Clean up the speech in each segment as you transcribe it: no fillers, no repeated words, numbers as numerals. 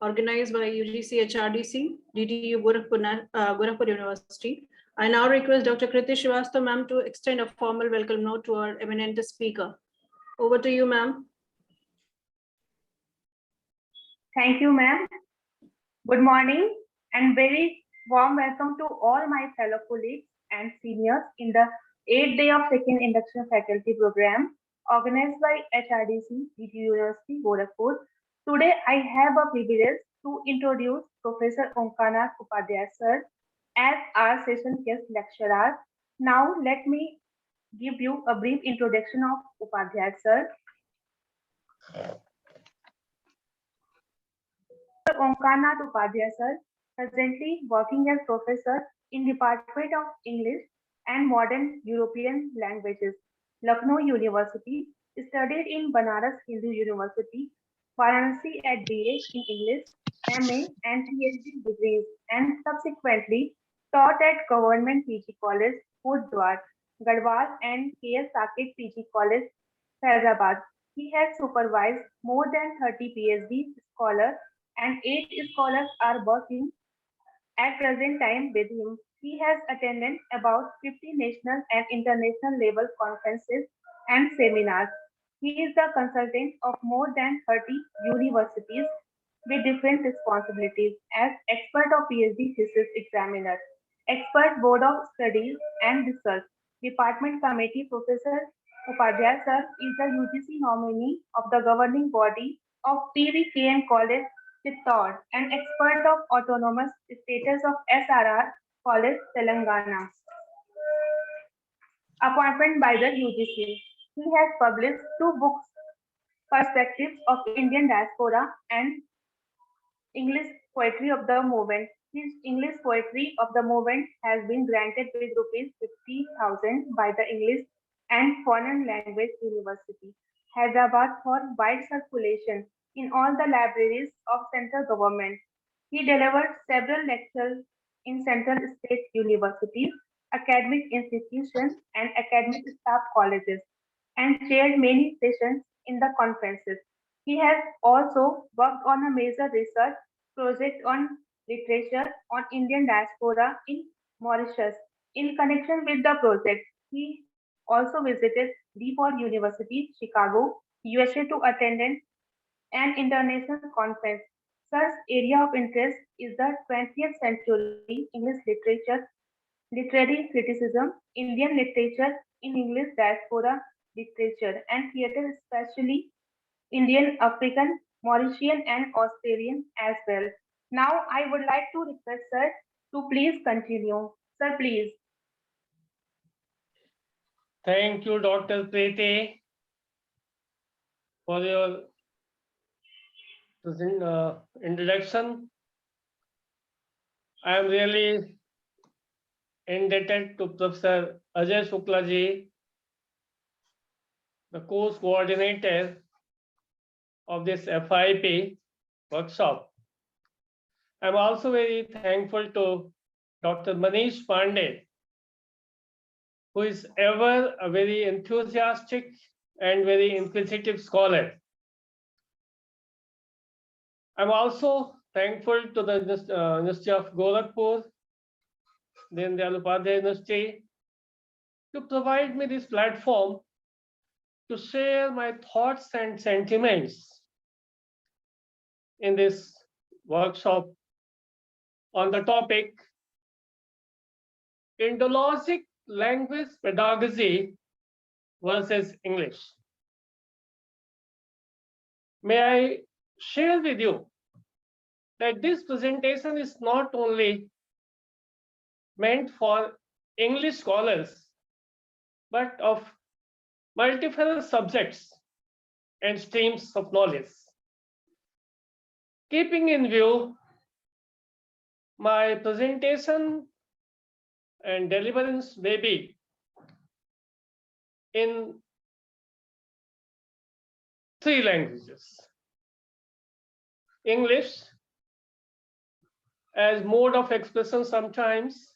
organized by UGC HRDC, DTU Gorakhpur University. I now request Dr. Kriti Srivastava ma'am to extend a formal welcome note to our eminent speaker. Over to you, ma'am. Thank you, ma'am. Good morning and very warm welcome to all my fellow colleagues and seniors in the 8th day of second induction faculty program organized by HRDC, DTU University, Gorakhpur. Today, I have a privilege to introduce Professor Omkarnath Upadhyay sir as our session guest lecturer. Now, let me give you a brief introduction of Upadhyay sir. Omkarnath Upadhyay sir, presently working as professor in Department of English and Modern European Languages, Lucknow University, studied in Banaras Hindu University, Varanasi at BA in English, MA and PhD degrees, and subsequently taught at Government PG College, Hurdwar, Garhwal and KS Saket PG College, Faizabad. He has supervised more than 30 PhD scholars and 8 scholars are working at present time with him. He has attended about 50 national and international level conferences and seminars. He is the consultant of more than 30 universities with different responsibilities as expert of PhD thesis examiner, expert board of studies and research, department committee. Professor Upadhyay sir is the UGC nominee of the governing body of PVKM College, Chittor, an expert of autonomous status of SRR College, Telangana. Appointment by the UGC. He has published 2 books, Perspectives of Indian Diaspora and English Poetry of the Movement. His English Poetry of the Movement has been granted with rupees 50,000 by the English and Foreign Language University, Hyderabad for wide circulation in all the libraries of central government. He delivered several lectures in central state universities, academic institutions, and academic staff colleges, and chaired many sessions in the conferences. He has also worked on a major research project on literature on Indian diaspora in Mauritius. In connection with the project, he also visited DePaul University, Chicago, USA to attend an international conference. Sir's area of interest is the 20th century English literature, literary criticism, Indian literature in English diaspora literature, and theatre, especially Indian, African, Mauritian, and Australian as well. Now, I would like to request sir to please continue. Sir, please. Thank you, Dr. Kriti, for your introduction. I am really indebted to Professor Ajay Shukla ji, the course coordinator of this FIP workshop. I am also very thankful to Dr. Manish Pandey, who is ever a very enthusiastic and very inquisitive scholar. I'm also thankful to the University of Gorakhpur, Deen Dayal Upadhyay University, to provide me this platform to share my thoughts and sentiments in this workshop on the topic Indologic Language Pedagogy versus English. May I share with you that this presentation is not only meant for English scholars, but of multiple subjects and streams of knowledge. Keeping in view my presentation and deliverance may be in 3 languages: English as mode of expression sometimes,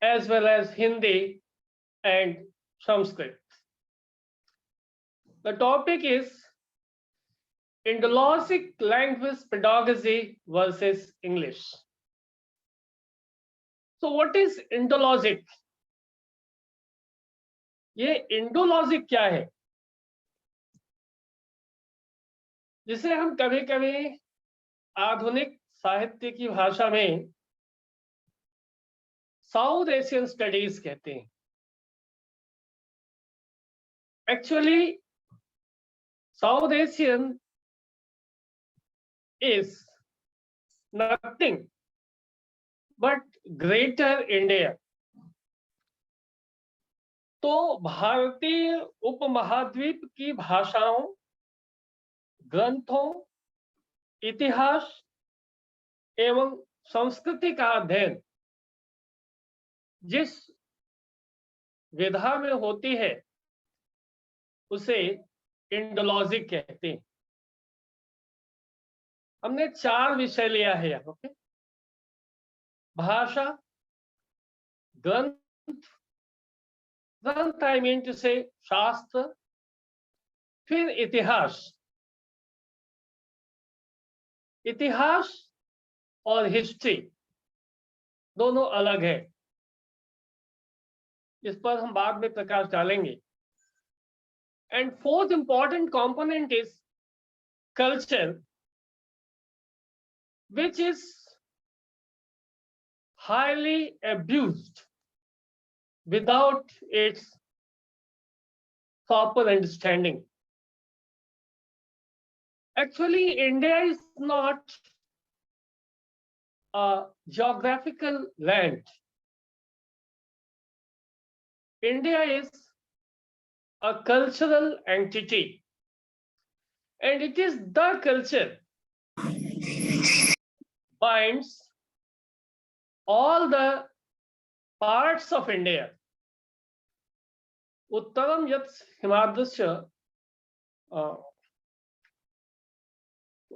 as well as Hindi and Sanskrit. The topic is Indologic language pedagogy versus English. So what is Indologic? ये Indologic क्या है, जिसे हम कभी कभी आधुनिक साहित्य की भाषा में साउथ एशियन स्टडीज कहते हैं. Actually south Asian is nothing but greater India. तो भारतीय उपमहाद्वीप की भाषाओं, ग्रंथों, इतिहास एवं संस्कृति का अध्ययन जिस विधा में होती है उसे इंडोलॉजिक कहते हैं. हमने 4 विषय लिया है यहाँ पे. भाषा, ग्रंथ, ग्रंथ आई मीन टू से शास्त्र, फिर इतिहास. इतिहास और हिस्ट्री दोनों अलग है, इस पर हम बाद में प्रकाश डालेंगे. And fourth important component is culture, which is highly abused without its proper understanding. Actually, India is not a geographical land. India is a cultural entity, and it is the culture binds all the parts of India. Uttaram yat himadasya.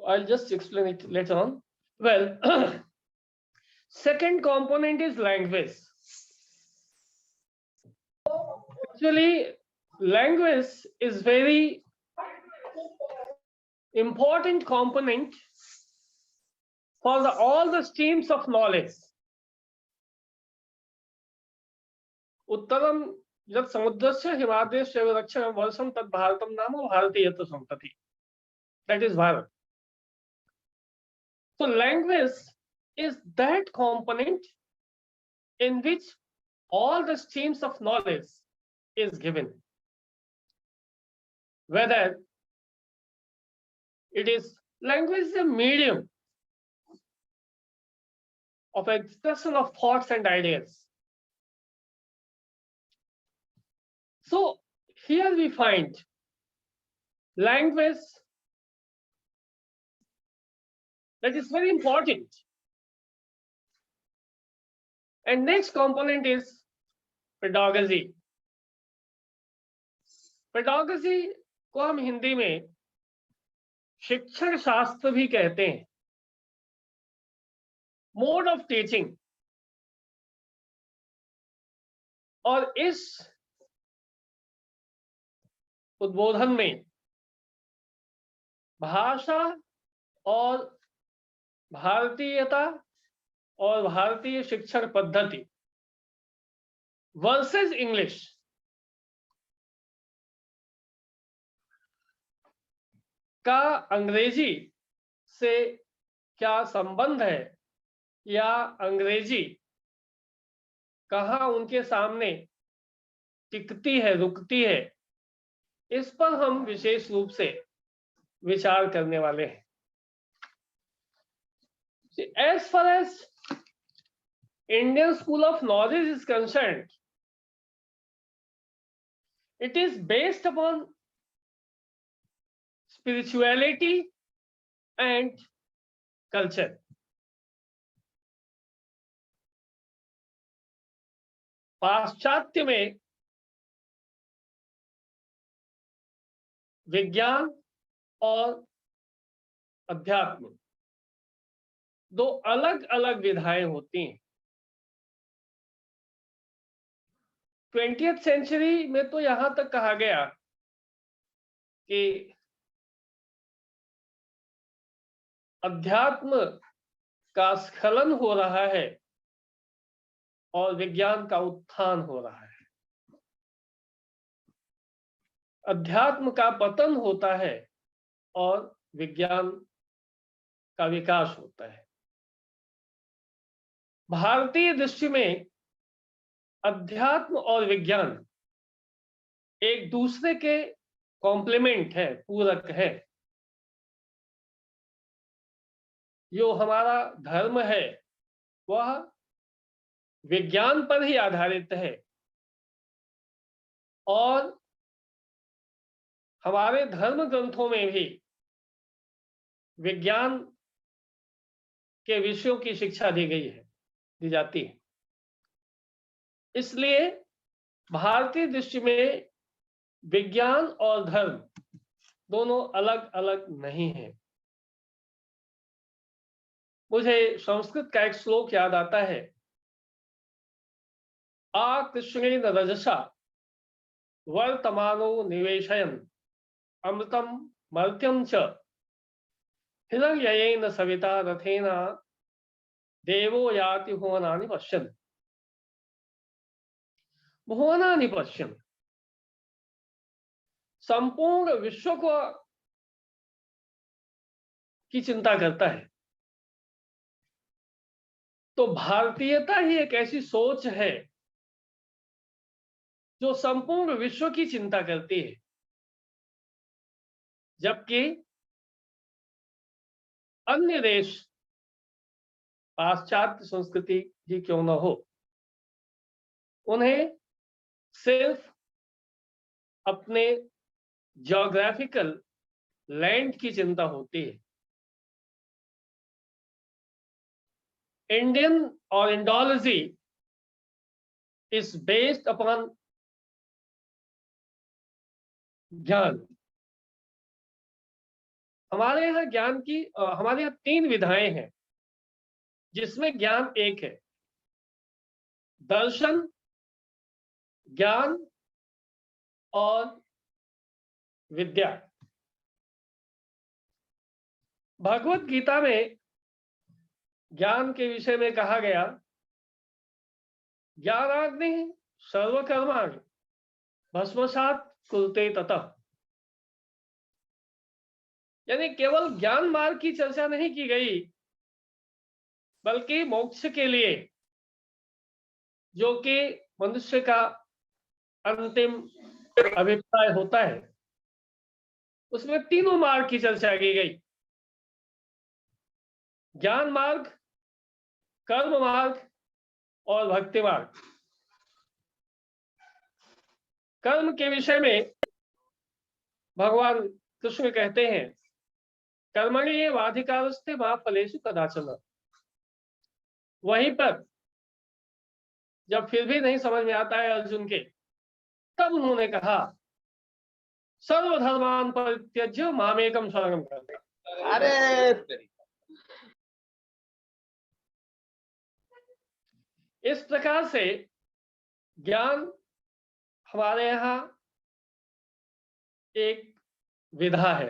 I'll just explain it later on. Well, second component is language. Actually, language is very important component for all the streams of knowledge. उत्तरम यत् समुद्रस्य हिमाद्यस्य विलक्षणं वर्षं तत् भारतं नाम भारतीयत्व संतति. That is Bharat. So language is that component in which all the streams of knowledge is given. Whether it is language is a medium of expression of thoughts and ideas. So here we find language that is very important. And next component is pedagogy. Pedagogy को हम हिंदी में शिक्षण शास्त्र भी कहते हैं. Mode of teaching. और इस उद्बोधन में भाषा और भारतीयता और भारतीय शिक्षण पद्धति वर्सेस इंग्लिश का अंग्रेजी से क्या संबंध है, या अंग्रेजी कहाँ उनके सामने टिकती है, रुकती है, इस पर हम विशेष रूप से विचार करने वाले हैं. As far as Indian School of Knowledge is concerned, it is based upon spirituality and culture. पाश्चात्य में विज्ञान और अध्यात्म दो अलग अलग विधाएं होती हैं. 20th सेंचुरी में तो यहां तक कहा गया कि अध्यात्म का स्खलन हो रहा है और विज्ञान का उत्थान हो रहा है। अध्यात्म का पतन होता है और विज्ञान का विकास होता है। भारतीय दृष्टि में अध्यात्म और विज्ञान एक दूसरे के कॉम्प्लीमेंट है, पूरक है। जो हमारा धर्म है वह विज्ञान पर ही आधारित है और हमारे धर्म ग्रंथों में भी विज्ञान के विषयों की शिक्षा दी जाती है। इसलिए भारतीय दृष्टि में विज्ञान और धर्म दोनों अलग अलग नहीं हैं। मुझे संस्कृत का एक श्लोक याद आता है, आ कृष्णेन रजसा वर्तमानो निवेशयन् अमृतम मर्त्यं च हिरण्ययेन सविता रथेन देवो याति भुवनानि पश्यन्। भुवनानि पश्यन्, संपूर्ण विश्व को की चिंता करता है। तो भारतीयता ही एक ऐसी सोच है जो संपूर्ण विश्व की चिंता करती है, जबकि अन्य देश पाश्चात्य संस्कृति ही क्यों न हो, उन्हें सिर्फ अपने ज्योग्राफिकल लैंड की चिंता होती है। इंडियन और इंडोलॉजी इज बेस्ड अपॉन ज्ञान। हमारे यहाँ हमारे यहाँ 3 विधाएं हैं जिसमें ज्ञान एक है, दर्शन, ज्ञान और विद्या। भगवत गीता में ज्ञान के विषय में कहा गया, ज्ञानाग्नि सर्वकर्माणि भस्मसात् कुरुते ततः। यानी केवल ज्ञान मार्ग की चर्चा नहीं की गई, बल्कि मोक्ष के लिए, जो कि मनुष्य का अंतिम अभिप्राय होता है, उसमें तीनों मार्ग की चर्चा की गई। ज्ञान मार्ग, कर्म मार्ग और भक्ति मार्ग। कर्म के विषय में भगवान कृष्ण कहते हैं, कर्मणि वाधिकारस्ते मा फलेषु कदाचन। वहीं पर जब फिर भी नहीं समझ में आता है अर्जुन के, तब उन्होंने कहा, सर्वधर्मान परित्यज्य मामेकम शरणं व्रज। अरे इस प्रकार से ज्ञान हमारे यहाँ एक विधा है।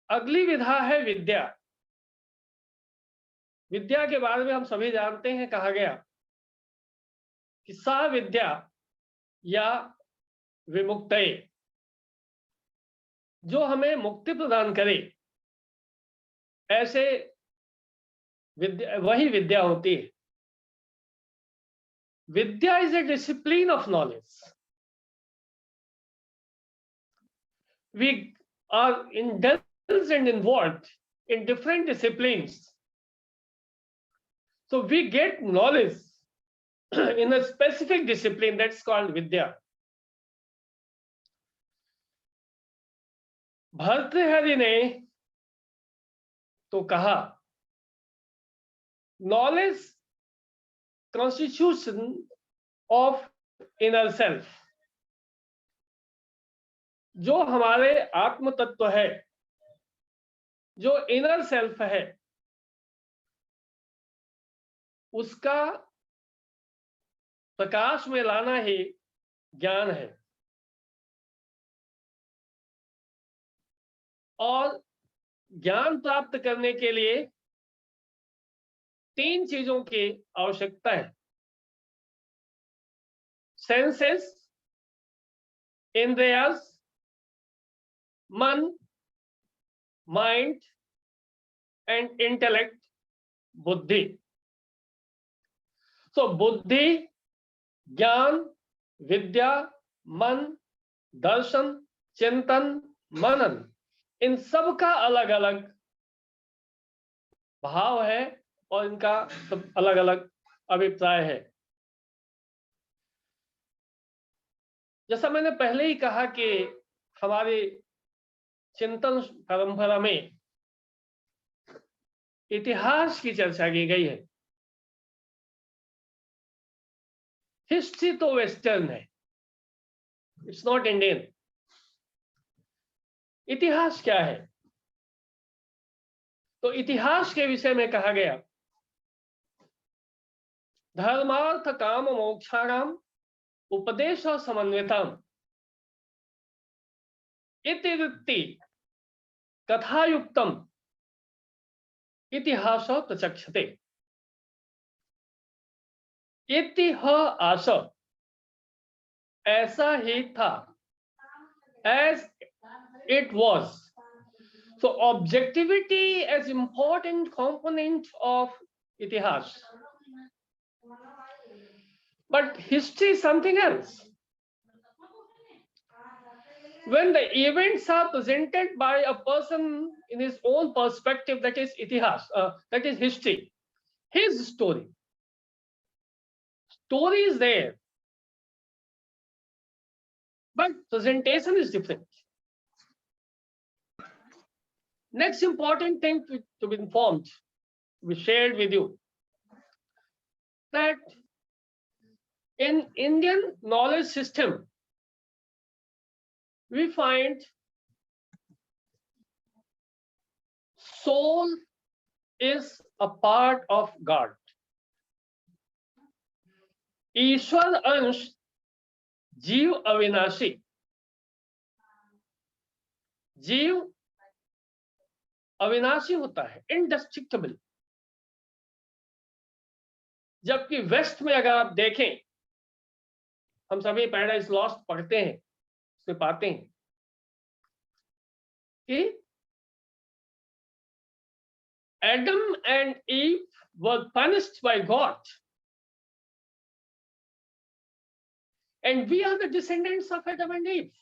अगली विधा है विद्या। विद्या के बारे में हम सभी जानते हैं, कहा गया कि सा विद्या या विमुक्तये, जो हमें मुक्ति प्रदान करे, ऐसे विद्या, वही विद्या होती है। Vidya is a discipline of knowledge. We are indulged and involved in different disciplines. So we get knowledge in a specific discipline that's called Vidya. Bhartrihari ने तो कहा, knowledge constitution of inner self। जो हमारे आत्म तत्व है, जो इनर सेल्फ है, उसका प्रकाश में लाना ही ज्ञान है। और ज्ञान प्राप्त करने के लिए 3 चीजों की आवश्यकता है। सेंसेस, इंद्रियस, मन, माइंड एंड इंटेलेक्ट, बुद्धि। सो बुद्धि, ज्ञान, विद्या, मन, दर्शन, चिंतन, मनन, इन सब का अलग अलग भाव है और इनका सब अलग अलग अभिप्राय है। जैसा मैंने पहले ही कहा कि हमारी चिंतन परंपरा में इतिहास की चर्चा की गई है। हिस्ट्री तो वेस्टर्न है, इट्स नॉट इंडियन। इतिहास क्या है? तो इतिहास के विषय में कहा गया, धर्मार्थ काम मोक्षाणाम उपदेश समन्वितम इतिवृत्ति कथायुक्तम इतिहास प्रचक्षते। इतिहास ऐसा ही था, as it was. So objectivity as important component of itihas. But history is something else. When the events are presented by a person in his own perspective, that is itihas, that is history, his story. Story is there, but presentation is different. Next important thing to be informed, we shared with you, that in Indian knowledge system, we find soul is a part of God. ईश्वर अंश जीव अविनाशी, जीव अविनाशी होता है, इंडेस्ट्रक्टिबल। जबकि waste में अगर आप देखें, हम सभी पैराडाइज लॉस्ट पढ़ते हैं, उसमें पाते हैं कि Adam and ewe were punished bye God and we are the descendants of Adam and Eve.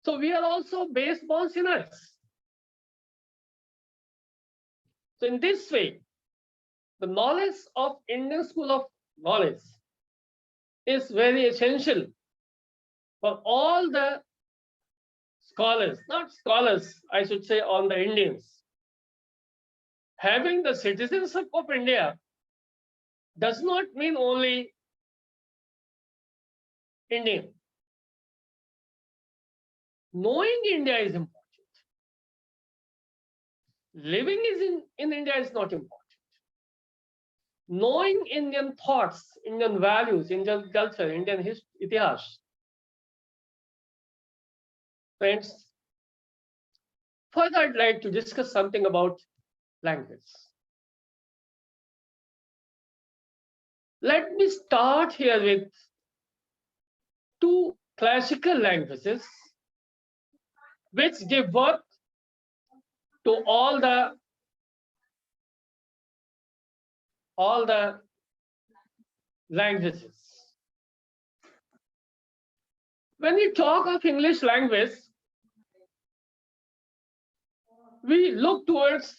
So we are also base-born sinners. So in this way, the knowledge of Indian school of knowledge is very essential for all the scholars, not scholars, I should say, on the Indians. Having the citizenship of India does not mean only Indian. Knowing India is important. Living in India is not important. Knowing Indian thoughts, Indian values, Indian culture, Indian history, itihas. Friends, further I'd like to discuss something about language. Let me start here with 2 classical languages which give birth to all the languages. When we talk of English language, we look towards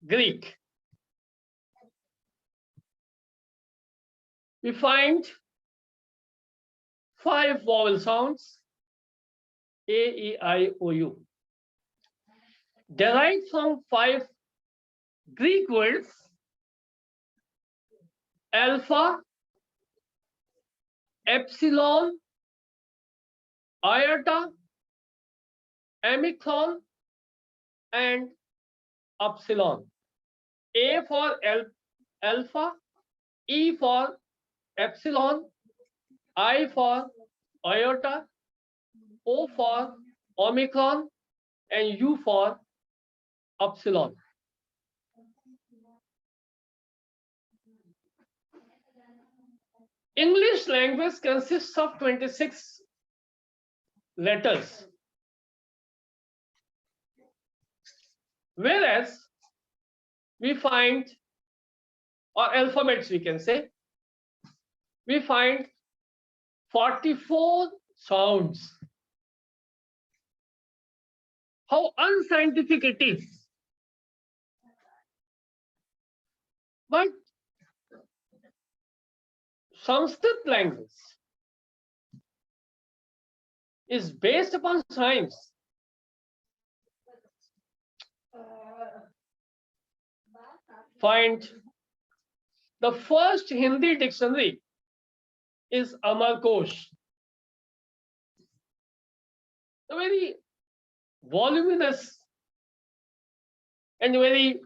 Greek. We find 5 vowel sounds, A, E, I, O, U, derived from 5 Greek words: alpha, epsilon, iota, omicron, and epsilon. A for alpha, E for epsilon, I for iota, O for omicron, and U for epsilon. English language consists of 26 letters, whereas we find, or alphabets we can say, we find 44 sounds. How unscientific it is. But Sanskrit language is based upon science. Find the first Hindi dictionary is Amarkosh. A very voluminous and very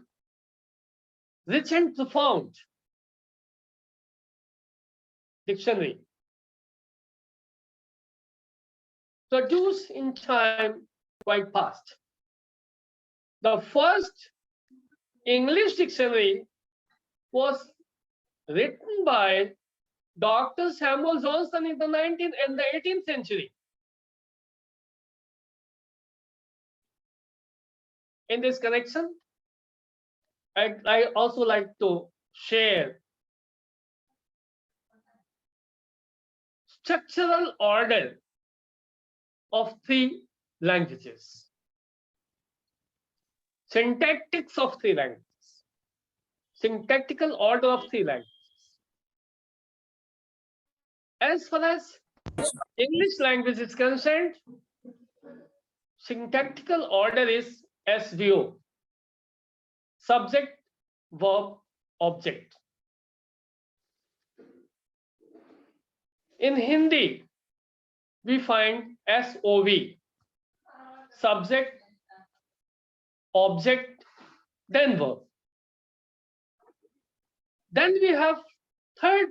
rich and profound dictionary, produced in time quite past. The first English dictionary was written by Dr. Samuel Johnson in the 19th and the 18th century. In this connection, I also like to share structural order of 3 languages, syntactics of 3 languages, syntactical order of 3 languages. As far as English language is concerned, syntactical order is SVO, subject, verb, object. In Hindi, we find SOV, subject, object, then verb. Then we have third,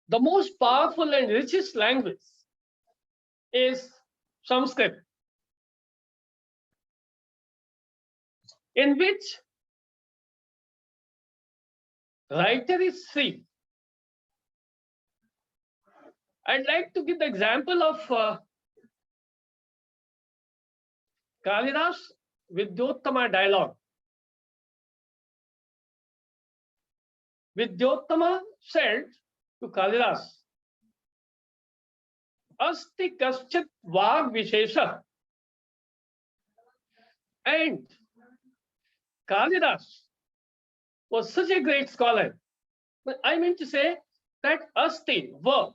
the most powerful and richest language is Sanskrit, in which writer is free. I'd like to give the example of Kalidas Vidyottama dialogue. Vidyottama said to Kalidas, Asti kaschit vag vishesha. And Kalidas was such a great scholar. But I mean to say that asti, verb,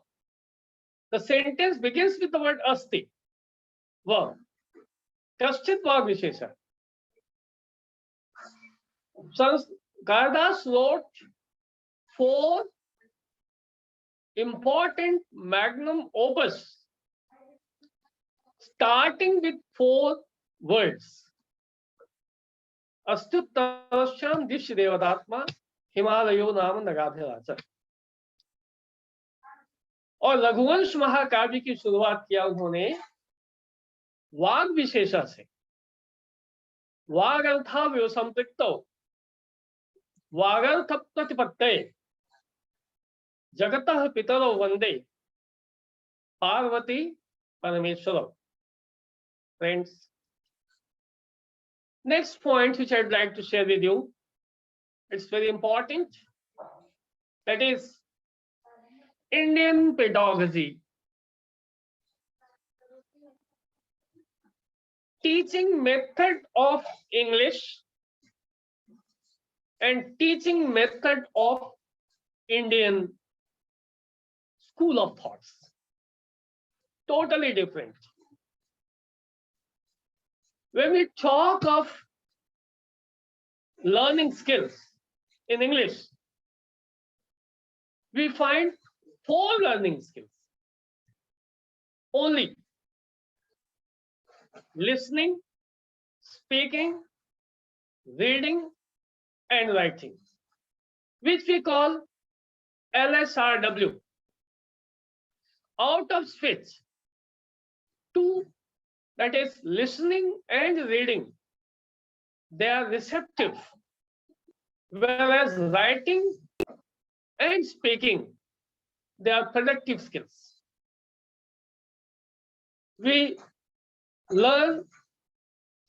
the sentence begins with the word asti, verb. Kaschit vag vishesha. Kalidas wrote 4 important magnum opus, starting with 4 words. Astuttarasham dish devadatma हिमालयो नाम नगाधिराज. और रघुवंश महाकाव्य की शुरुआत किया उन्होंने वाग विशेषा से. वाग अर्थावयो संपृक्तो वागर्थ प्रतिपत्तये जगतः पितरो वंदे Parvati परमेश्वरौ. Friends, next point which I'd like to share with you, it's very important, that is Indian pedagogy. Teaching method of English and teaching method of Indian school of thoughts. Totally different. When we talk of learning skills in English, we find 4 learning skills only: listening, speaking, reading, and writing, which we call LSRW. Out of which 2, that is listening and reading, they are receptive, whereas writing and speaking, they are productive skills. We learn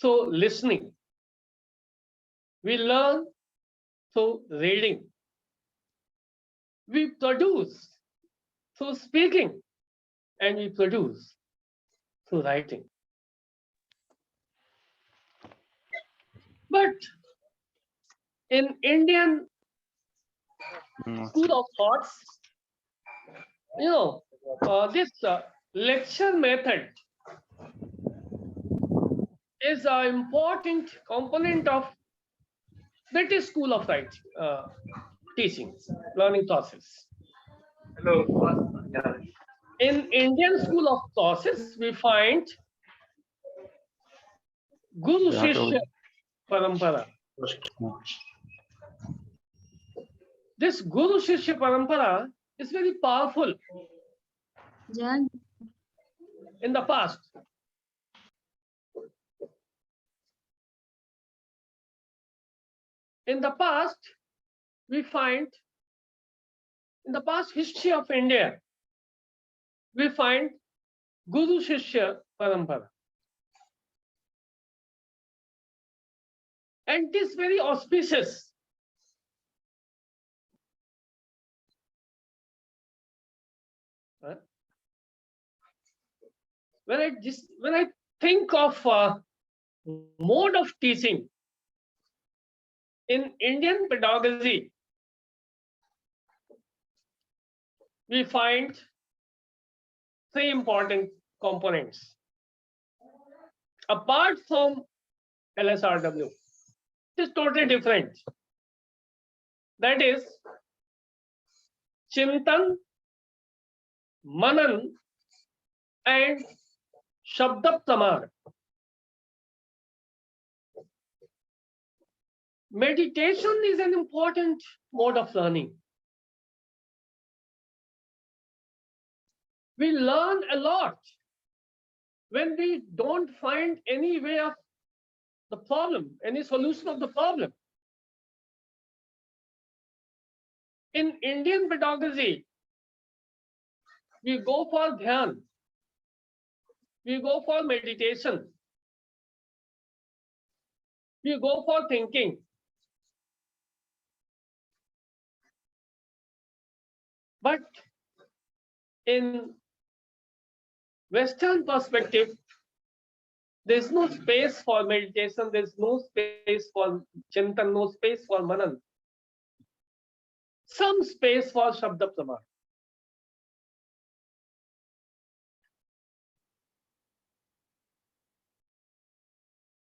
through listening. We learn through reading. We produce through speaking, and we produce through writing. But in Indian school of thoughts, this lecture method is an important component of British school of teaching, learning process. In Indian school of process, we find Guru Shishya Parampara. This Guru Shishya Parampara is very powerful. In the past, we find, in the past history of India, we find Guru Shishya Parampara. And it is very auspicious. When I think of mode of teaching in Indian pedagogy, we find three important components. Apart from LSRW, it is totally different. That is Chintan, Manan, and Shabda Pramana. Meditation is an important mode of learning. We learn a lot when we don't find any way of the problem, any solution of the problem. In Indian pedagogy, we go for dhyan, we go for meditation, we go for thinking. But in Western perspective, there's no space for meditation, there's no space for Chintan, no space for Manan. Some space for Shabda Pramana.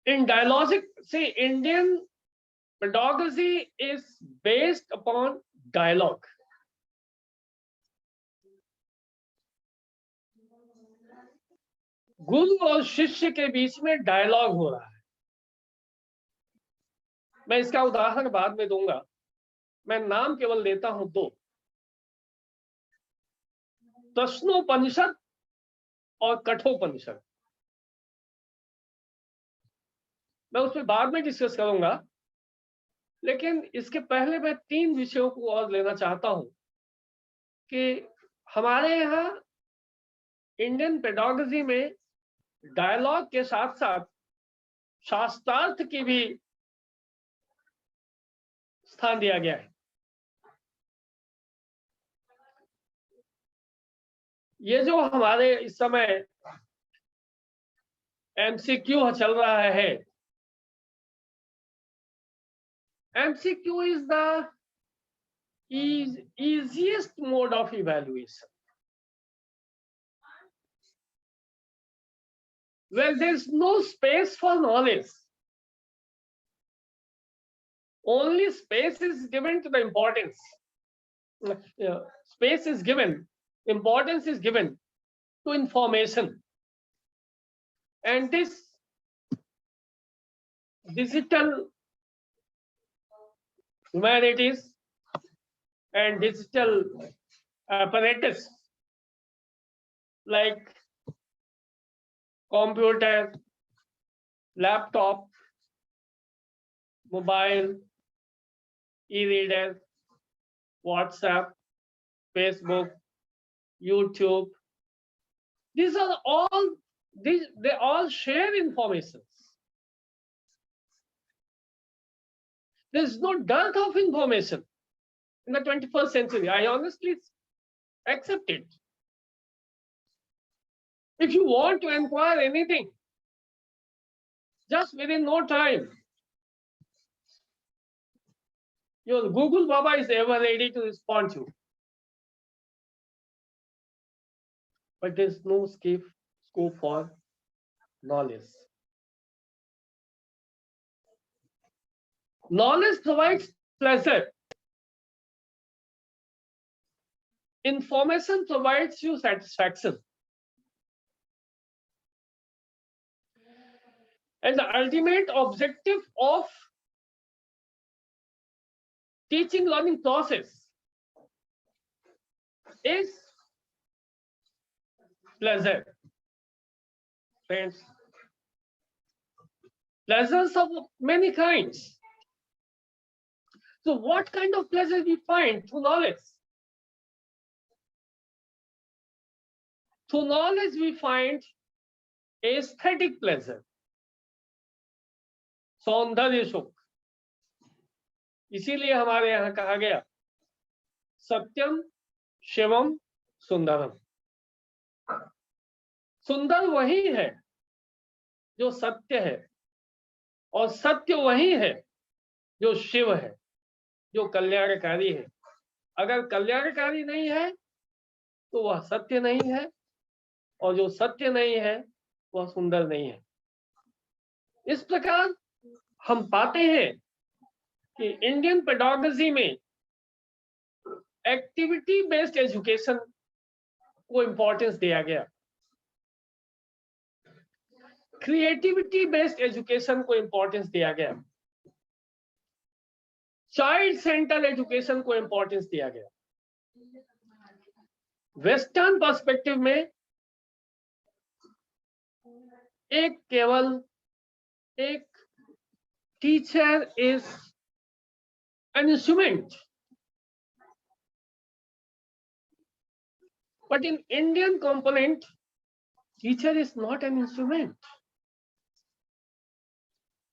In dialogic, see, Indian pedagogy is based upon dialogue. गुरु और शिष्य के बीच में dialogue हो रहा है. मैं इसका उदाहरण बाद में दूंगा, मैं नाम केवल देता हूं दो, प्रश्नोपनिषद और कठोपनिषद. मैं उसमें बाद में डिस्कस करूंगा, लेकिन इसके पहले मैं तीन विषयों को और लेना चाहता हूं कि हमारे यहाँ इंडियन पेडागोजी में डायलॉग के साथ साथ शास्त्रार्थ की भी स्थान दिया गया है. ये जो हमारे इस समय MCQ चल रहा है, MCQ is the easiest mode of evaluation. Well, there's no space for knowledge. Only space is given to the importance. Space is given, importance is given to information. And this digital humanities and digital apparatus like computer, laptop, mobile, e-reader, WhatsApp, Facebook, YouTube. These are all, they all share information. There's no dearth of information in the 21st century. I honestly accept it. If you want to inquire anything, just within no time, your Google Baba is ever ready to respond to you. But there's no scope for knowledge. Knowledge provides pleasure. Information provides you satisfaction. And the ultimate objective of teaching learning process is pleasure. Friends, pleasures of many kinds. So what kind of pleasure we find through knowledge? Through knowledge we find aesthetic pleasure, सौंदर्य सुख. इसीलिए हमारे यहाँ कहा गया सत्यम शिवम सुंदरम. सुंदर वही है जो सत्य है, और सत्य वही है जो शिव है, जो कल्याणकारी है. अगर कल्याणकारी नहीं है तो वह सत्य नहीं है, और जो सत्य नहीं है वह सुंदर नहीं है. इस प्रकार हम पाते हैं कि इंडियन पेडागोजी में एक्टिविटी बेस्ड एजुकेशन को इंपॉर्टेंस दिया गया, क्रिएटिविटी बेस्ड एजुकेशन को इंपॉर्टेंस दिया गया, चाइल्ड सेंटर एजुकेशन को इंपॉर्टेंस दिया गया. वेस्टर्न पर्सपेक्टिव में केवल एक teacher is an instrument, but in Indian component, teacher is not an instrument.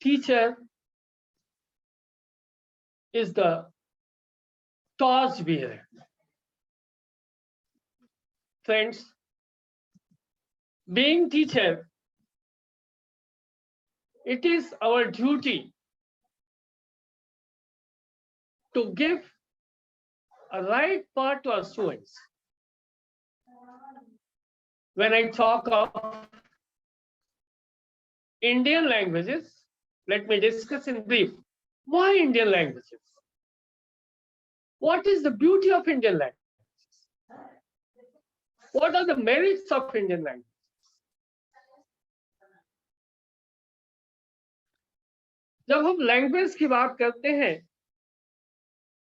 Teacher is the torch bearer. Friends, being teacher, it is our duty to give a right path to our students. When I talk of Indian languages, let me discuss in brief. Why Indian languages? What is the beauty of Indian languages? What are the merits of Indian language? जब हम language की बात करते हैं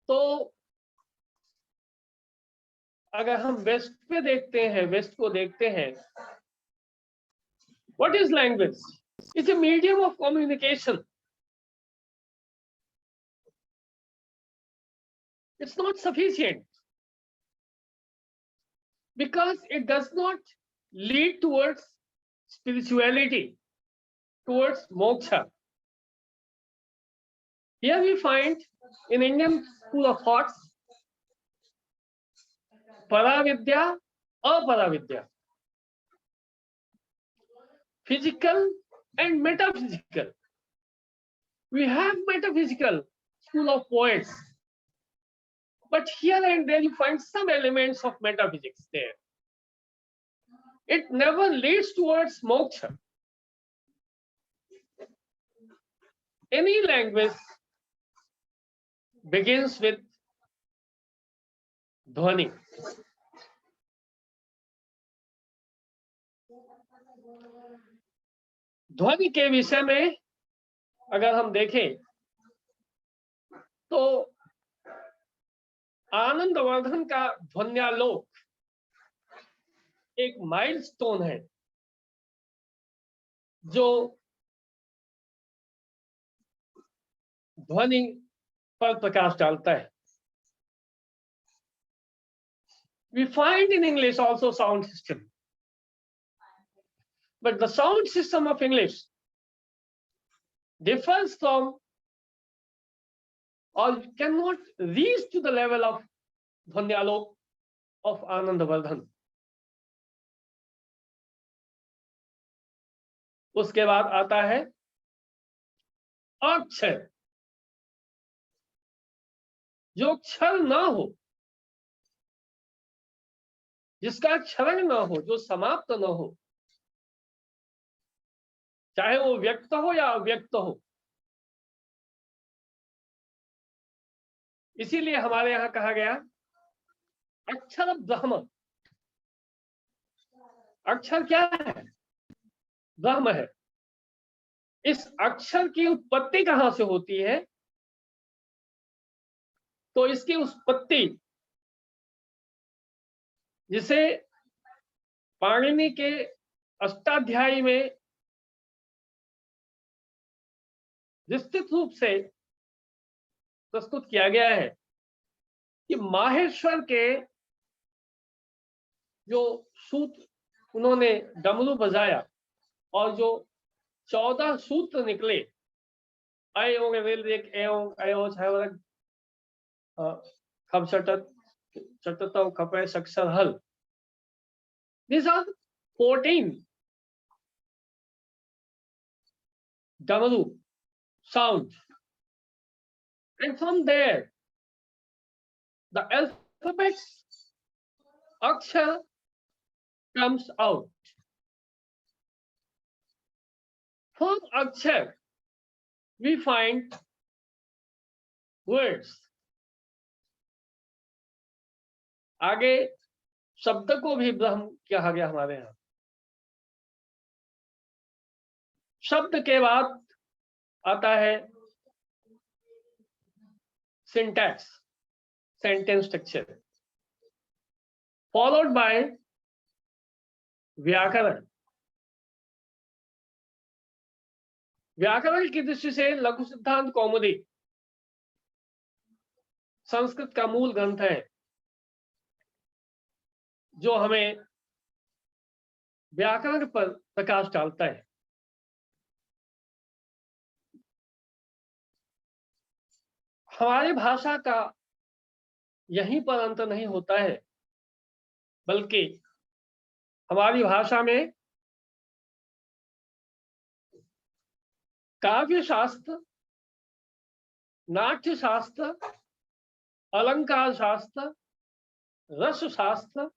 तो अगर हम waste पे देखते हैं, वेस्ट को देखते हैं, what is language? It's a medium of communication. It's not sufficient because it does not lead towards spirituality, towards moksha. Here we find in Indian school of thoughts, paravidya, aparavidya, physical and metaphysical. We have metaphysical school of poets, but here and there you find some elements of metaphysics there. It never leads towards moksha. Any language begins with ध्वनि. ध्वनि के विषय में अगर हम देखें तो आनंदवर्धन का ध्वन्यालोक एक माइलस्टोन है. जो ध्वनि पर प्रकाश डालता है। We find in English also sound system, but the sound system of English differs from or cannot reach to the level of Dhvanyalok of Anandavardhan. उसके बाद आता है अक्षर, जो क्षर ना हो, जिसका क्षरण ना हो, जो समाप्त ना हो, चाहे वो व्यक्त हो या अव्यक्त हो। इसीलिए हमारे यहां कहा गया अक्षर ब्रह्म। अक्षर क्या है? ब्रह्म है। इस अक्षर की उत्पत्ति कहां से होती है? तो इसकी उत्पत्ति जिसे पाणिनि के अष्टाध्यायी में विस्तृत रूप से प्रस्तुत किया गया है कि माहेश्वर के जो सूत्र उन्होंने डमरू बजाया और जो 14 सूत्र निकले, अयोंग रेलरेक एयोंग अयो छायवरक खब चटत चटतव खपे सक्षर हल, these are 14 डमरू sound, and from there the alphabet akshar comes out. From akshar we find words. आगे शब्द को भी ब्रह्म कहा गया हमारे यहाँ। शब्द के बाद आता है syntax, sentence structure, followed by व्याकरण। व्याकरण की दृष्टि से लघु सिद्धांत कौमुदी संस्कृत का मूल ग्रंथ है जो हमें व्याकरण पर प्रकाश डालता है। हमारी भाषा का यहीं पर अंत नहीं होता है, बल्कि हमारी भाषा में काव्य शास्त्र, नाट्य शास्त्र, अलंकार शास्त्र, रस शास्त्र,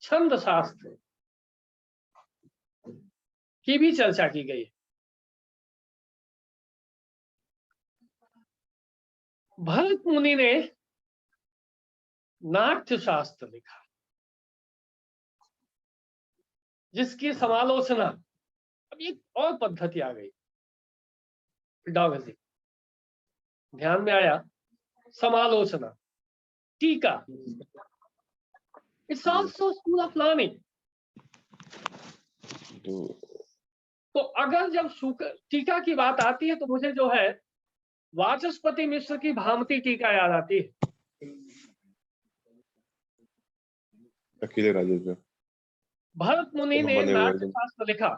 छंद शास्त्र की भी चर्चा की गई है। भरत मुनि ने नाट्य शास्त्र लिखा, जिसकी समालोचना, अब एक और पद्धति आ गई, पेडागोजी, ध्यान में आया, समालोचना, टीका। It's also school of learning. तो अगर जब टीका की बात आती है तो मुझे जो है वाचस्पति मिश्र की भामती टीका याद आती है। अकेले राजेंद्र भरत मुनि ने नाट्य शास्त्र लिखा।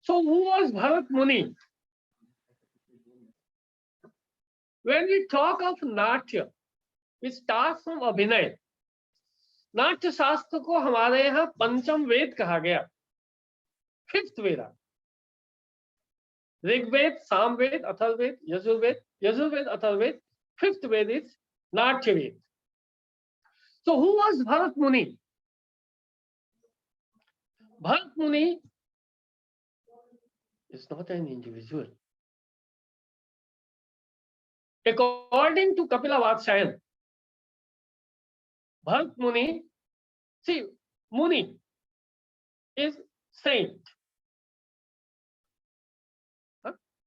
सो हु वाज भरत मुनि? When we talk of नाट्य, we start from अभिनय। नाट्य शास्त्र को हमारे यहाँ पंचम वेद कहा गया, fifth Veda. Rigveda, Samaveda, Atharvaveda, Yajurveda, Yajurveda, Atharvaveda, fifth Veda is Natya Veda. So who was Bharat Muni? Bharat Muni is not an individual. According to Kapila Vatsyayan, Bharat Muni, see, Muni is saint.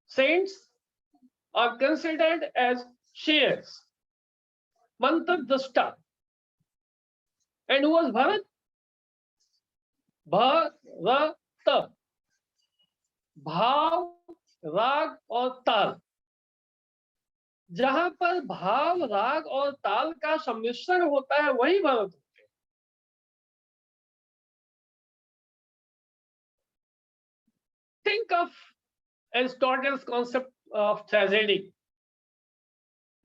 Saints are considered as shares, mantra drashta. And who was Bharat? Bharata. भाव, राग और ताल, जहां पर भाव, राग और ताल का सम्मिश्रण होता है वही भरत होते हैं। Think of Aristotle's concept of tragedy.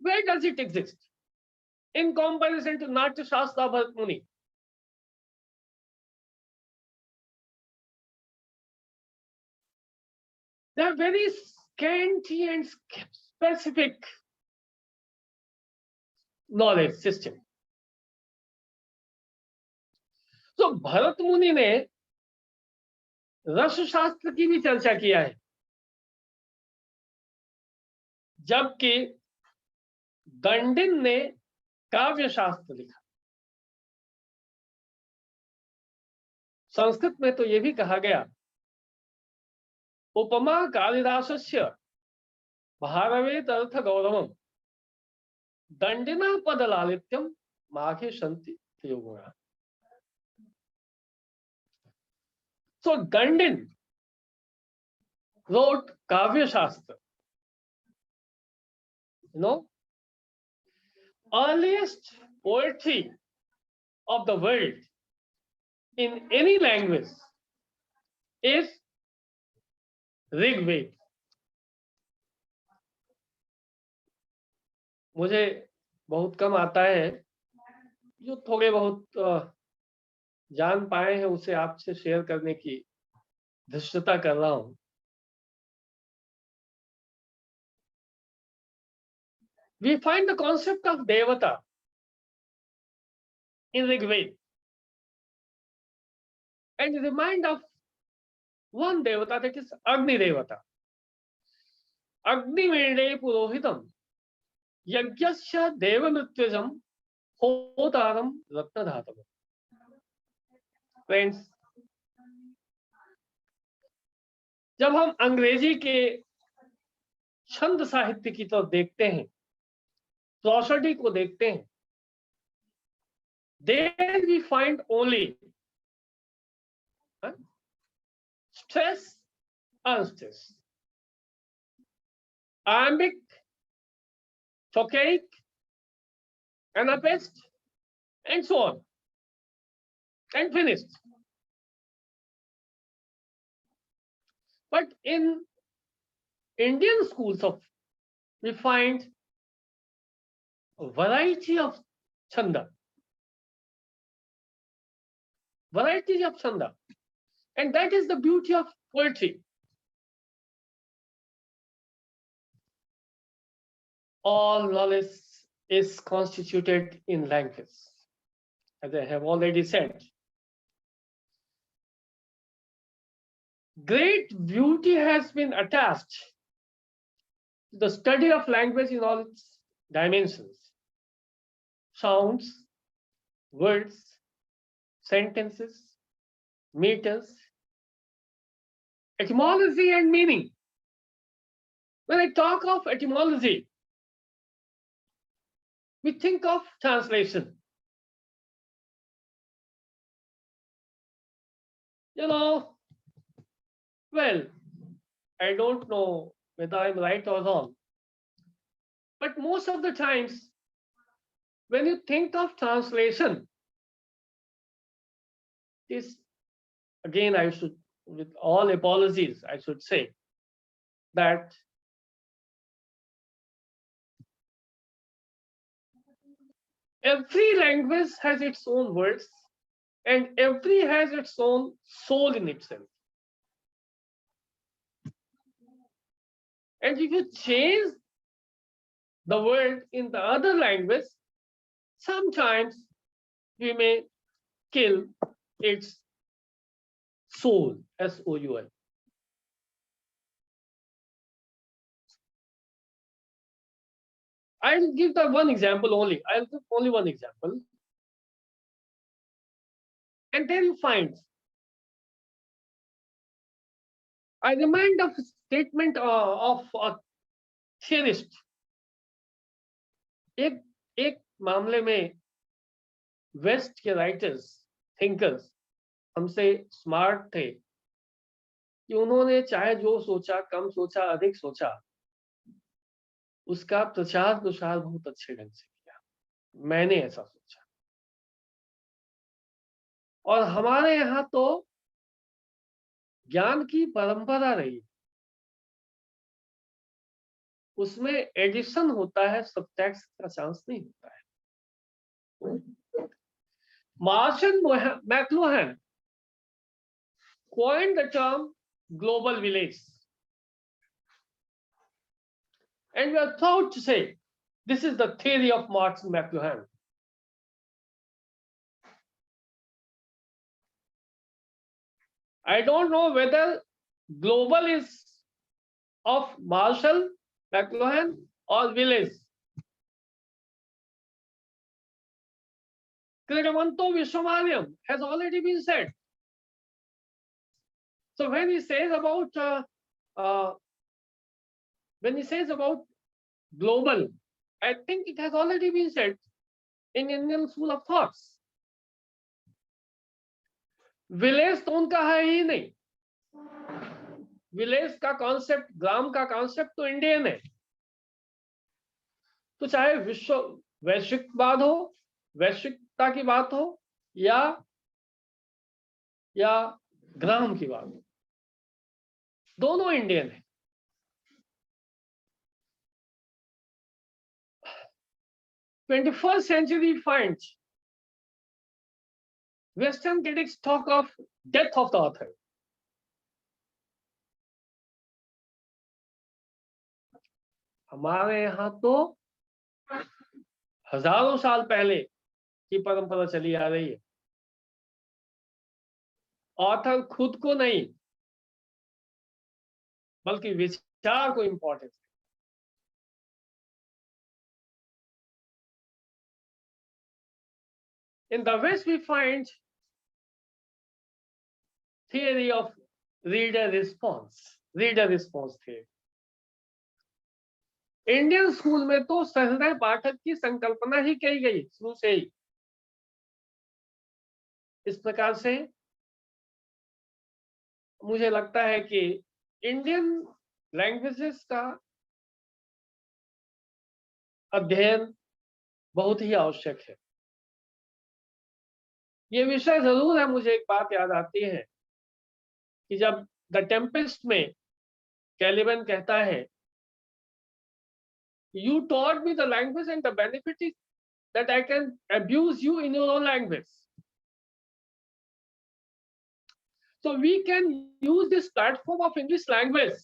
Where does it exist in comparison to Natya Shastra Bharat Muni? They are very scanty and specific knowledge system. तो भरत मुनि ने रस शास्त्र की भी चर्चा किया है, जबकि दंडिन ने काव्य शास्त्र लिखा। संस्कृत में तो यह भी कहा गया, उपमा कालिदासस्य भारवेत अर्थ गौरवम दंडिना पद लालित्यम माघे संति त्रिगुणा। So Dandin wrote Kavya Shastra. You know, earliest poetry of the world in any language is Rigveda. मुझे बहुत कम आता है, जो थोड़े बहुत जान पाए हैं उसे आपसे शेयर करने की धृष्टता कर रहा हूं। We find the concept of Devata in Rigveda and remind of one Devata, that is Agni Devata. Agni Vede Purohitam Yagyasya Devanrityajam Hotaram Ratnadhatam. Friends, जब हम अंग्रेजी के छंद साहित्य की तरफ देखते हैं, प्रोसोडी को देखते हैं, there we find only stress, unstress, iambic, trochaic, anapest, and so on, and finished. But in Indian schools we find a variety of chanda, and that is the beauty of poetry. All knowledge is constituted in language, as I have already said. Great beauty has been attached to the study of language in all its dimensions: sounds, words, sentences, meters, etymology and meaning. When I talk of etymology, we think of translation. Well, I don't know whether I'm right or wrong, but most of the times when you think of translation, this, again, I should, with all apologies, I should say that every language has its own words and every has its own soul in itself. And if you change the word in the other language, sometimes we may kill its soul, S-O-U-L. I'll give the one example only. I'll give only one example. And then you find, I remind of a statement of a theorist. एक मामले में waste के writers, thinkers हमसे smart थे, कि उन्होंने चाहे जो सोचा, कम सोचा, अधिक सोचा, उसका प्रचार प्रसार बहुत अच्छे ढंग से किया। मैंने ऐसा सोचा। और हमारे यहाँ तो ज्ञान की परंपरा रही, उसमें एडिशन होता है, सब्ट्रैक्शन का चांस नहीं होता है। Marshall McLuhan coined the term global village, and we are proud to say this is the theory of Marshall McLuhan. I don't know whether global is of Marshall McLuhan or village. Kridamanto Vishwamaryam has already been said. So when he says about global, I think it has already been said in Indian school of thoughts. Village तो उनका है ही नहीं। Village का concept, ग्राम का concept तो Indian है। तो चाहे वैश्विकवाद हो, वैश्विकता की बात हो, या ग्राम की बात हो, दोनों इंडियन है। "21st century finds Western critics talk of death of the author." हमारे यहाँ तो हजारों साल पहले की परंपरा चली आ रही है। ऑथर खुद को नहीं, बल्कि विचार को importance. In the West, we find theory of reader response theory. Indian school में तो सहृदय पाठक की संकल्पना ही की गई शुरू से ही। इस प्रकार से मुझे लगता है कि इंडियन लैंग्वेजेस का अध्ययन बहुत ही आवश्यक है। ये विषय जरूर है। मुझे एक बात याद आती है कि जब द टेम्पेस्ट में कैलिबन कहता है, "You taught me the language and the benefit is that I can abuse you in your own language." So we can use this platform of English language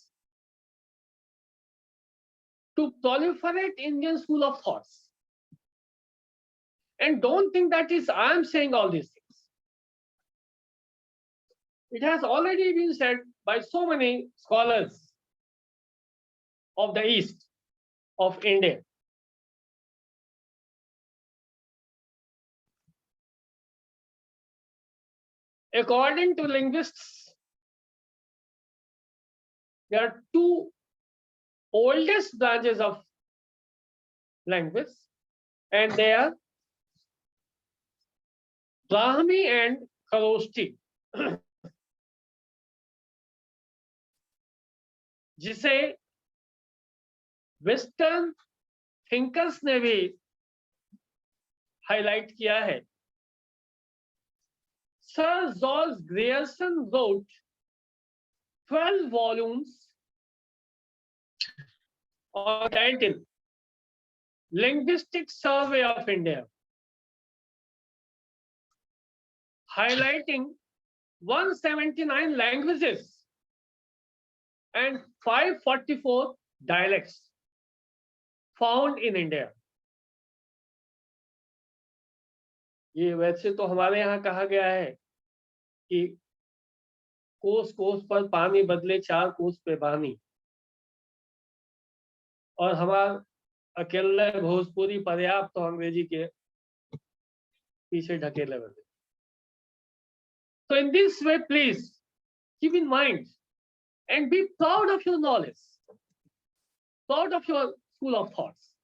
to proliferate Indian school of thoughts. And don't think that is I am saying all these things. It has already been said by so many scholars of the East of India. According to linguists, there are two oldest branches of language, and they are Brahmi and Kharoshthi, जिसे western thinkers ने भी highlight किया है। Sir George Grierson wrote 12 volumes on title Linguistic Survey of India, highlighting 179 languages and 544 dialects found in India. ये वैसे तो हमारे यहाँ कहा गया है कि कोस कोस पर पानी बदले 4 कोस पे बानी, और हमारा अकेले भोजपुरी पर्याप्त तो अंग्रेजी के पीछे ढकेले बदले। So in this way, please keep in mind and be proud of your knowledge, proud of your school of thoughts.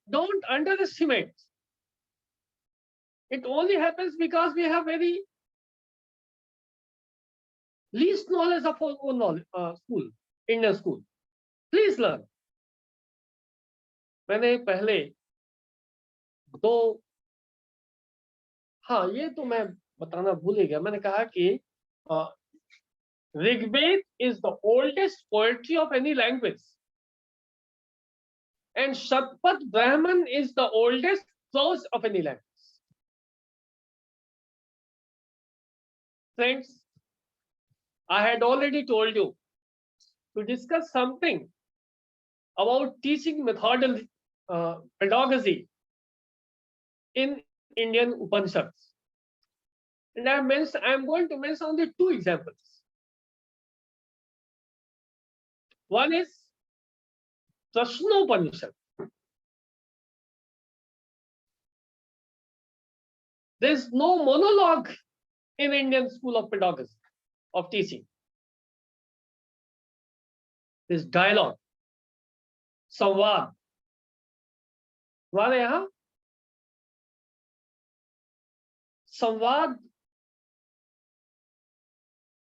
Don't underestimate. It only happens because we have very least knowledge of our own knowledge, school, Indian school. Please learn. मैंने पहले दो, हाँ ये तो मैं बताना भूल ही गया, मैंने कहा कि Rigved is the oldest poetry of any language, and Shatpat Brahman is the oldest prose of any language. Friends, I had already told you to discuss something about teaching methodology, pedagogy in Indian Upanishads, and I am going to mention only two examples. One is Prashnopanishad. There is no monologue in Indian school of pedagogy, of teaching. There is dialogue, संवाद. हमारे यहाँ संवाद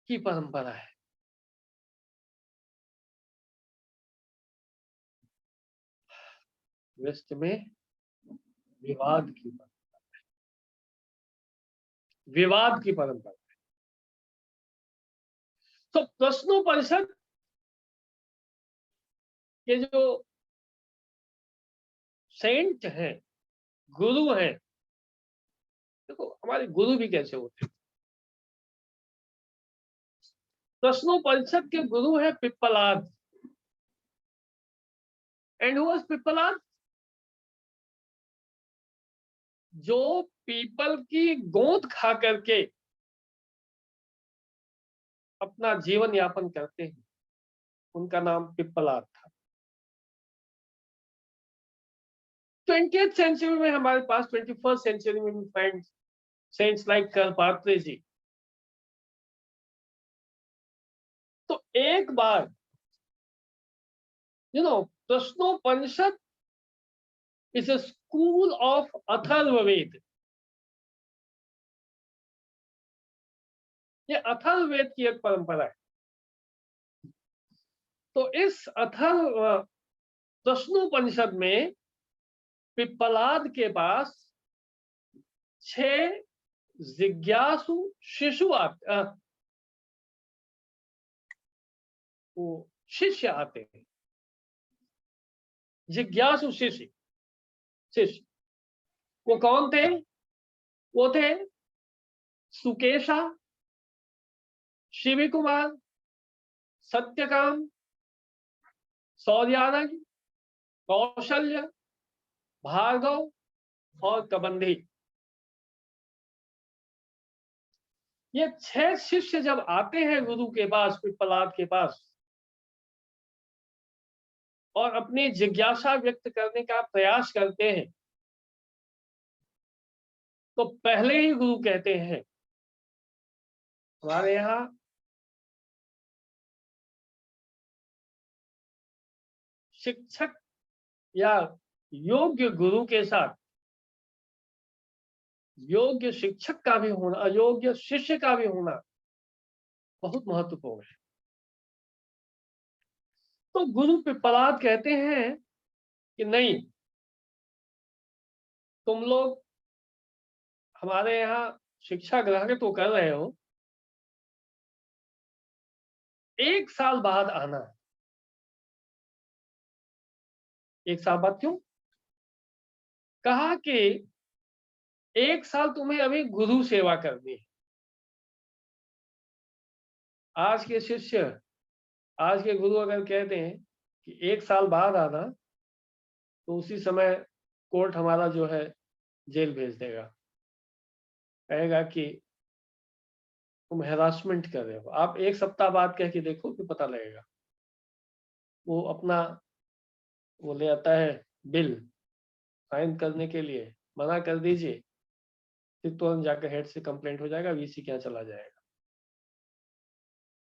की परंपरा है. Waste में विवाद की परंपरा है. विवाद की परंपरा है. तो प्रश्नोपनिषद के जो सेंट हैं, गुरु हैं, देखो हमारे गुरु भी कैसे होते हैं. प्रश्नोपनिषद के गुरु है Pippalada. And who was Pippalada? जो पीपल की गोंद खा करके अपना जीवन यापन करते हैं, उनका नाम पिप्पलाद था. 20th सेंचुरी में हमारे पास 21st सेंचुरी में we find saints like Karpatre जी. तो एक बार Prashnopanishad is a school of Atharvaveda. ये अथर्ववेद की एक परंपरा है. तो इस प्रश्नोपनिषद में पिप्पलाद के पास 6 जिज्ञासु शिष्य आते हैं. जिज्ञासु शिष्य वो कौन थे? वो थे सुकेशा, शिवी कुमार, सत्यकाम, सौर्यानंद, कौशल्य, भार्गव और कबंधी. ये 6 शिष्य जब आते हैं गुरु के पास, पिप्पलाद के पास, और अपनी जिज्ञासा व्यक्त करने का प्रयास करते हैं, तो पहले ही गुरु कहते हैं, हमारे यहाँ शिक्षक या योग्य गुरु के साथ योग्य शिक्षक का भी होना, अयोग्य शिष्य का भी होना बहुत महत्वपूर्ण है. तो गुरु पिप्पलाद कहते हैं कि नहीं, तुम लोग हमारे यहाँ शिक्षा ग्रहण तो कर रहे हो, 1 साल बाद आना. 1 साल बाद क्यों? कहा कि 1 साल तुम्हें अभी गुरु सेवा करनी है. आज के शिष्य, आज के गुरु अगर कहते हैं कि 1 साल बाद आना, तो उसी समय कोर्ट हमारा जो है जेल भेज देगा. कहेगा कि तुम हैरासमेंट कर रहे हो. आप 1 सप्ताह बाद कह के देखो कि पता लगेगा. वो अपना वो ले आता है बिल साइन करने के लिए, मना कर दीजिए, फिर तुरंत जाकर हेड से कंप्लेंट हो जाएगा, वीसी क्या चला जाएगा.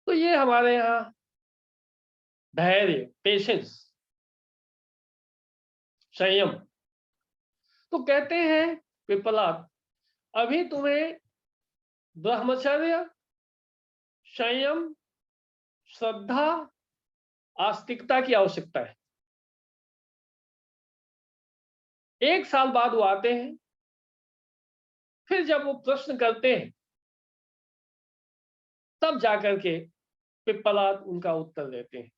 तो ये हमारे यहाँ धैर्य, पेशेंस, संयम. तो कहते हैं पिप्पलाद, अभी तुम्हें ब्रह्मचर्य, संयम, श्रद्धा, आस्तिकता की आवश्यकता है। 1 साल बाद वो आते हैं, फिर जब वो प्रश्न करते हैं तब जाकर के पिप्पलाद उनका उत्तर देते हैं।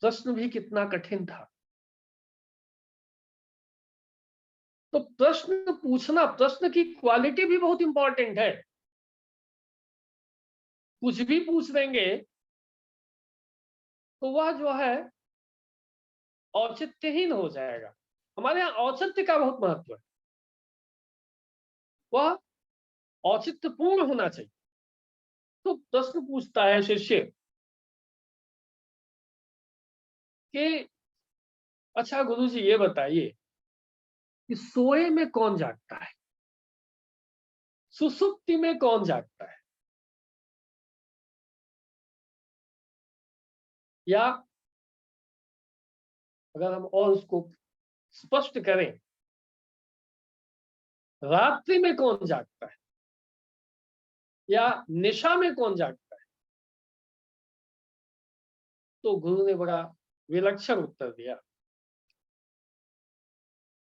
प्रश्न भी कितना कठिन था। तो प्रश्न पूछना, प्रश्न की क्वालिटी भी बहुत इंपॉर्टेंट है। कुछ भी पूछ देंगे तो वह जो है औचित्यहीन हो जाएगा। हमारे यहाँ औचित्य का बहुत महत्व है, वह औचित्यपूर्ण होना चाहिए। तो प्रश्न पूछता है शिष्य कि अच्छा गुरुजी ये बताइए कि सोए में कौन जागता है, सुसुप्ति में कौन जागता है, या अगर हम और उसको स्पष्ट करें, रात्रि में कौन जागता है या निशा में कौन जागता है? तो गुरु ने बड़ा विलक्षण उत्तर दिया,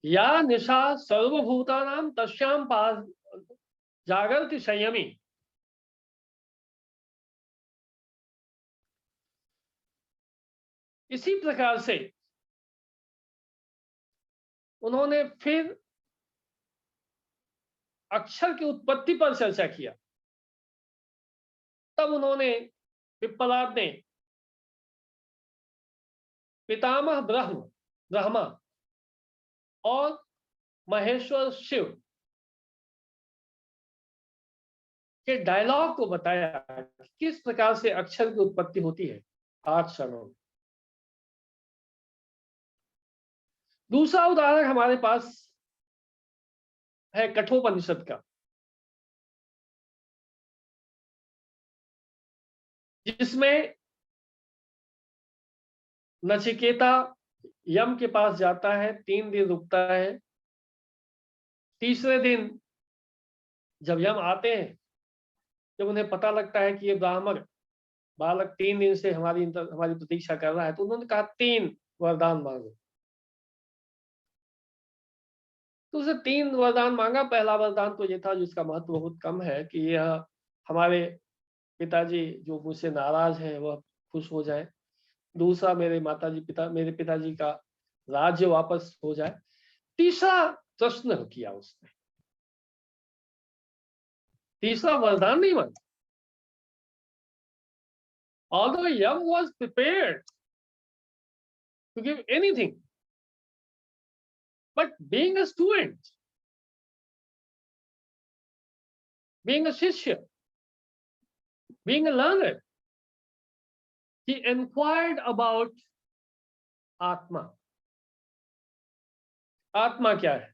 या निशा सर्वभूतानां तस्यां पास जागर्ति संयमी। इसी प्रकार से उन्होंने फिर अक्षर की उत्पत्ति पर चर्चा किया। तब उन्होंने, पिप्पलाद ने पितामह ब्रह्मा और महेश्वर शिव के डायलॉग को बताया कि किस प्रकार से अक्षर की उत्पत्ति होती है 8 क्षणों में। दूसरा उदाहरण हमारे पास है कठोपनिषद का, जिसमें नचिकेता यम के पास जाता है, 3 दिन रुकता है। तीसरे दिन जब यम आते हैं, जब उन्हें पता लगता है कि ये ब्राह्मण बालक 3 दिन से हमारी प्रतीक्षा कर रहा है, तो उन्होंने कहा 3 वरदान मांगो। तो उसे 3 वरदान मांगा। पहला वरदान तो ये था, जिसका महत्व बहुत कम है, कि यह हमारे पिताजी जो मुझसे नाराज हैं वह खुश हो जाए। दूसरा, मेरे पिताजी का राज्य वापस हो जाए। तीसरा प्रश्न किया उसने, तीसरा वरदान नहीं मांगा। Although Yam was prepared to give anything, but being a student, being a shishya, being a learner, he inquired about Atma. आत्मा क्या है?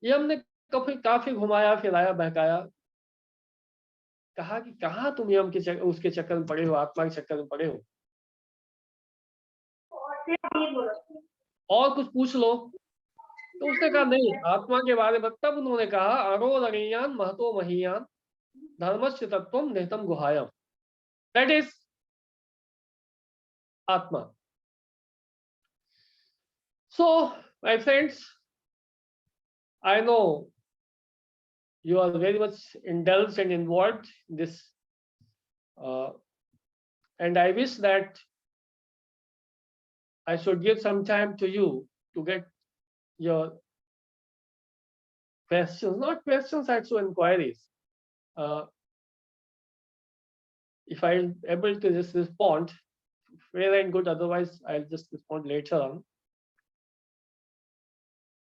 ये हमने काफी घुमाया फिराया बहकाया, कहा कि कहाँ तुम यम के उसके चक्कर में पड़े हो, आत्मा के चक्कर में पड़े हो, और कुछ पूछ लो। तो उसने कहा नहीं, आत्मा के बारे में। तब उन्होंने कहा अरोरणीयान महतो महीयान धर्मस्य तत्वम निहितम गुहायम, दैट इज आत्मा। So, my friends, I know you are very much indulged and involved in this, and I wish that I should give some time to you to get your questions, not questions, actual inquiries. If I'm able to just respond, well and good, otherwise I'll just respond later on.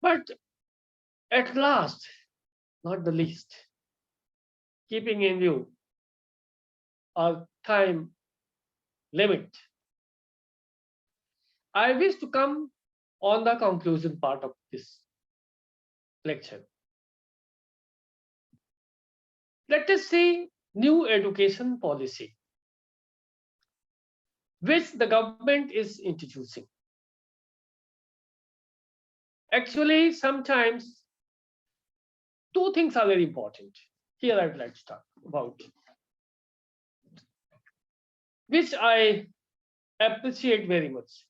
But at last, not the least, keeping in view our time limit, I wish to come on the conclusion part of this lecture. Let us see new education policy which the government is introducing. Actually, sometimes 2 things are very important. here I would like to talk about, which I appreciate very much,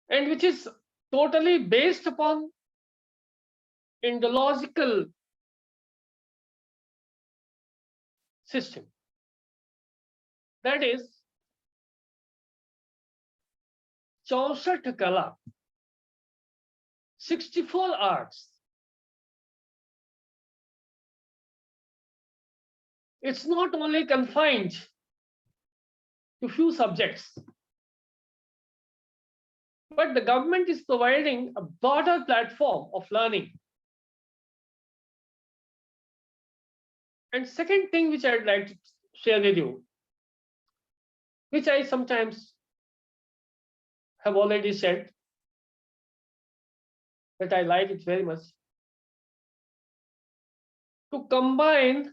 and which is totally based upon Indological system. That is 64 kala, 64 arts. It's not only confined to few subjects, but the government is providing a broader platform of learning. And second thing which I'd like to share with you, which I sometimes have already said, but I like it very much, to combine